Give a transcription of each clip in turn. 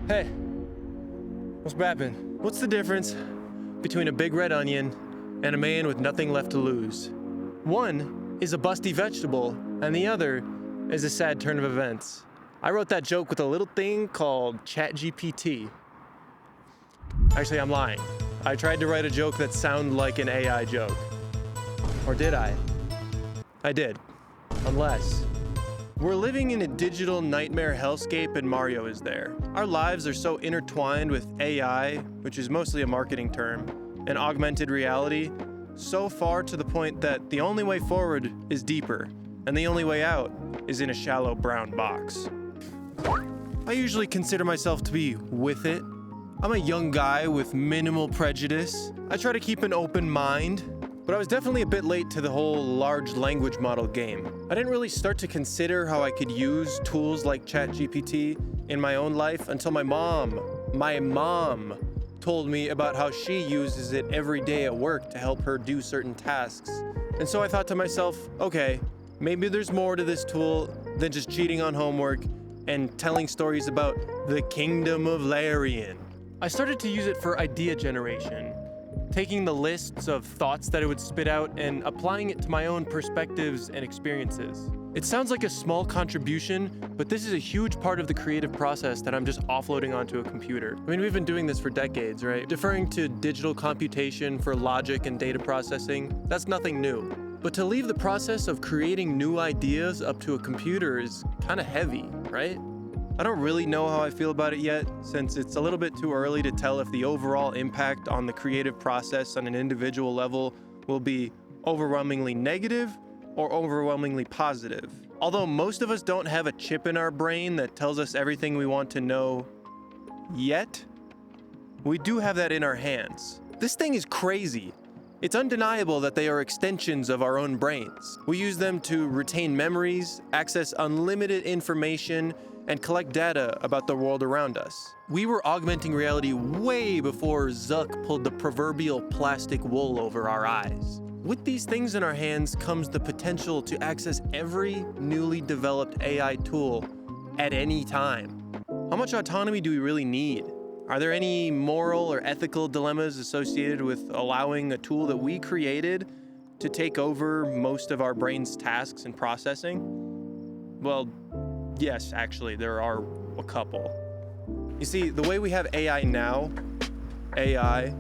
Hey, what's bappin'? What's the difference between a big red onion and a man with nothing left to lose? One is a busty vegetable, and the other is a sad turn of events. I wrote that joke with a little thing called ChatGPT. Actually, I'm lying. I tried to write a joke that sounded like an AI joke. Or did I? I did. Unless. We're living in a digital nightmare hellscape and Mario is there. Our lives are so intertwined with AI, which is mostly a marketing term, and augmented reality, so far to the point that the only way forward is deeper, and the only way out is in a shallow brown box. I usually consider myself to be with it. I'm a young guy with minimal prejudice. I try to keep an open mind, but I was definitely a bit late to the whole large language model game. I didn't really start to consider how I could use tools like ChatGPT in my own life until my mom told me about how she uses it every day at work to help her do certain tasks. And so I thought to myself, okay, maybe there's more to this tool than just cheating on homework and telling stories about the kingdom of Larian. I started to use it for idea generation, taking the lists of thoughts that it would spit out and applying it to my own perspectives and experiences. It sounds like a small contribution, but this is a huge part of the creative process that I'm just offloading onto a computer. I mean, we've been doing this for decades, right? Deferring to digital computation for logic and data processing, that's nothing new. But to leave the process of creating new ideas up to a computer is kind of heavy, right? I don't really know how I feel about it yet, since it's a little bit too early to tell if the overall impact on the creative process on an individual level will be overwhelmingly negative or overwhelmingly positive. Although most of us don't have a chip in our brain that tells us everything we want to know yet, we do have that in our hands. This thing is crazy. It's undeniable that they are extensions of our own brains. We use them to retain memories, access unlimited information, and collect data about the world around us. We were augmenting reality way before Zuck pulled the proverbial plastic wool over our eyes. With these things in our hands comes the potential to access every newly developed AI tool at any time. How much autonomy do we really need? Are there any moral or ethical dilemmas associated with allowing a tool that we created to take over most of our brain's tasks and processing? Well, yes, actually, there are a couple. You see, the way we have AI now, AI,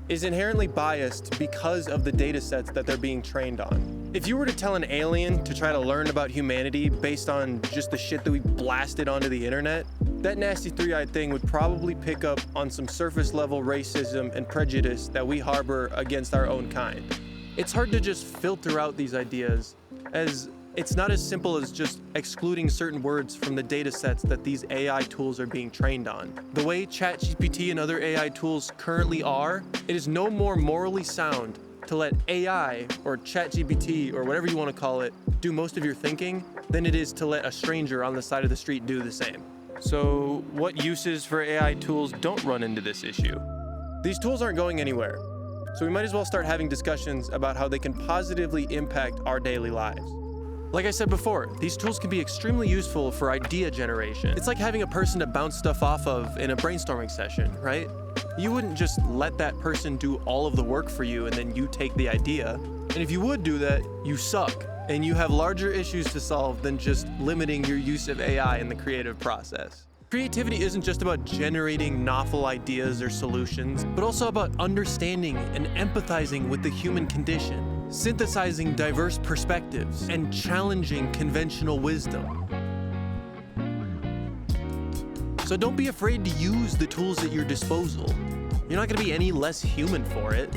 is inherently biased because of the data sets that they're being trained on. If you were to tell an alien to try to learn about humanity based on just the shit that we blasted onto the internet, that nasty three-eyed thing would probably pick up on some surface-level racism and prejudice that we harbor against our own kind. It's hard to just filter out these ideas, as it's not as simple as just excluding certain words from the data sets that these AI tools are being trained on. The way ChatGPT and other AI tools currently are, it is no more morally sound to let AI or ChatGPT or whatever you want to call it do most of your thinking than it is to let a stranger on the side of the street do the same. So what uses for AI tools don't run into this issue? These tools aren't going anywhere, so we might as well start having discussions about how they can positively impact our daily lives. Like I said before, these tools can be extremely useful for idea generation. It's like having a person to bounce stuff off of in a brainstorming session, right? You wouldn't just let that person do all of the work for you and then you take the idea. And if you would do that, you suck. And you have larger issues to solve than just limiting your use of AI in the creative process. Creativity isn't just about generating novel ideas or solutions, but also about understanding and empathizing with the human condition, synthesizing diverse perspectives, and challenging conventional wisdom. So don't be afraid to use the tools at your disposal. You're not going to be any less human for it.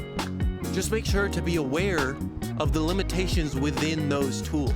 Just make sure to be aware of the limitations within those tools.